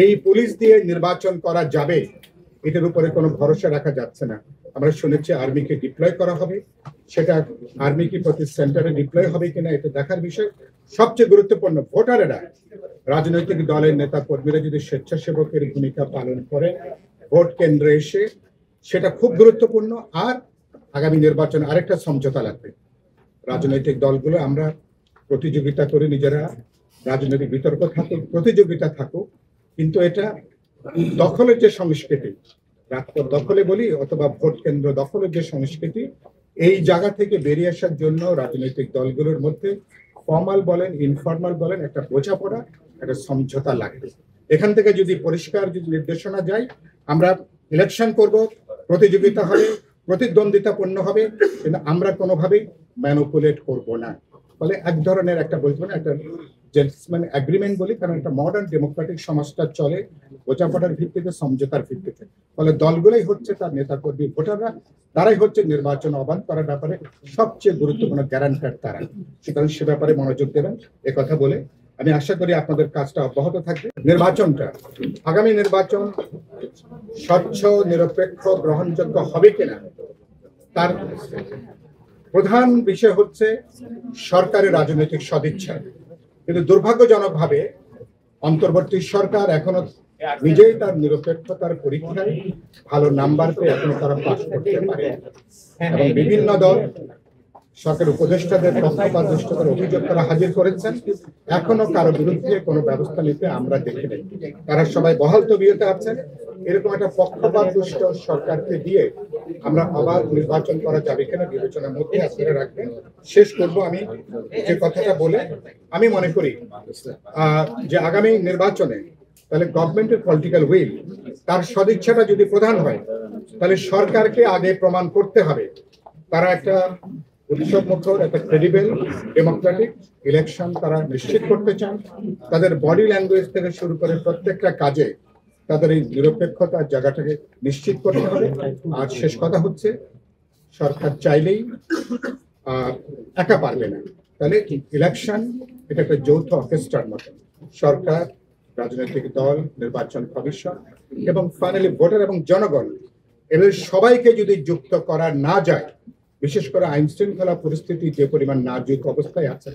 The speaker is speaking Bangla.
এই পুলিশ দিয়ে নির্বাচন করা যাবে এটার উপরে কোনো ভরসা রাখা যাচ্ছে না। আমরা শুনেছি আর্মিকে ডিপ্লয় করা হবে, সেটা আর্মি কি প্রতি সেন্টারে ডিপ্লয় হবে কিনা এটা দেখার বিষয়। সবচেয়ে গুরুত্বপূর্ণ, ভোটারেরা, রাজনৈতিক দলের নেতা কর্মীরা যদি স্বেচ্ছাসেবকের ভূমিকা পালন করে ভোট কেন্দ্রে এসে, সেটা খুব গুরুত্বপূর্ণ। আর আগামী নির্বাচনে আরেকটা সমঝোতা লাগবে, রাজনৈতিক দলগুলো আমরা প্রতিযোগিতা করে নিজেরা, রাজনৈতিক বিতর্ক থাকুক, প্রতিযোগিতা থাকুক, কিন্তু এটা দখলের যে সংস্কৃতি, রাজপথ দখলে বলি অথবা ভোট কেন্দ্র দখলের যে সংস্কৃতি, এই জায়গা থেকে বেরিয়ে আসার জন্য রাজনৈতিক দলগুলোর মধ্যে ফর্মাল বলেন ইনফর্মাল বলেন একটা বোঝাপড়া, একটা সমঝোতা লাগবে। এখান থেকে যদি পরিষ্কার যদি নির্দেশনা যায়, আমরা ইলেকশন করব, প্রতিযোগিতা হবে, প্রতিদ্বন্দ্বিতাপূর্ণ হবে, কিন্তু আমরা কোনোভাবেই ম্যানুপুলেট করব না। ফলে এক ধরনের একটা বলতে পারেন একটা জেন্টলম্যান এগ্রিমেন্ট বলি, কারণ একটা মডার্ন ডেমোক্রেটিক সমাজটা চলে বোঝাপড়ার ভিত্তিতে, সমঝোতার ভিত্তিতে। ফলে দলগুলোই হচ্ছে তার নেতাকর্মী, ভোটাররা, তারাই হচ্ছে নির্বাচন অবাধ করার ব্যাপারে সবচেয়ে গুরুত্বপূর্ণ গ্যারান্টার তারা। সুতরাং সে ব্যাপারে মনোযোগ দেবেন কথা বলে আমি আশা করি আপনাদের কাজটা অব্যাহত থাকবে। নির্বাচনটা, আগামী নির্বাচন স্বচ্ছ, নিরপেক্ষ, গ্রহণযোগ্য হবে কিনা তার প্রধান বিষয় হচ্ছে সরকারের রাজনৈতিক সদিচ্ছা। কিন্তু দুর্ভাগ্যজনকভাবে অন্তর্বর্তী সরকার এখনো নিজেই তার নিরপেক্ষতার পরীক্ষায় ভালো নাম্বার পেয়ে এখনো তারা পাস করতে পারে, এবং বিভিন্ন দল সরকার উপদেষ্টাদের পক্ষপাতদুষ্টতার অভিযোগ তারা হাজির করেছেন। এখনো কারো বিরুদ্ধে কোনো ব্যবস্থা নিতে আমরা দেখি নাই। তারা সবাই বহাল তবিয়তে আছেন। এরকম একটা পক্ষপাতদুষ্ট সরকারকে দিয়ে আমরা আবার নির্বাচন করা যাবে কিনা বিবেচনার মধ্যে আপনারা রাখবেন। শেষ করব আমি যে কথাটা বলে, আমি মনে করি যে আগামী নির্বাচনে তাহলে গভর্নমেন্টের পলিটিক্যাল উইল, তার সদিচ্ছাটা যদি প্রধান হয়, তাহলে সরকারকে আগে প্রমাণ করতে হবে তারা একটা উৎসবমুখর, একটা ক্রেডিবল ডেমোক্রেটিক ইলেকশন তারা নিশ্চিত করতে চান। তাদের বডি ল্যাঙ্গুয়েজ থেকে শুরু করে প্রত্যেকটা কাজে তাদের এই নিরপেক্ষতার জায়গাটাকে নিশ্চিত করতে হবে। আর শেষ কথা হচ্ছে, সরকার চাইলেই একা পারবে না, তাহলে ইলেকশন এটা একটা যৌথ অর্কেস্ট্রার মতো, সরকার, রাজনৈতিক দল, নির্বাচন কমিশন এবং ফাইনালি ভোটার এবং জনগণ, এদের সবাইকে যদি যুক্ত করা না যায়, বিশেষ করে আইন শৃঙ্খলা পরিস্থিতি যে পরিমাণ নাজুক অবস্থায় আছে,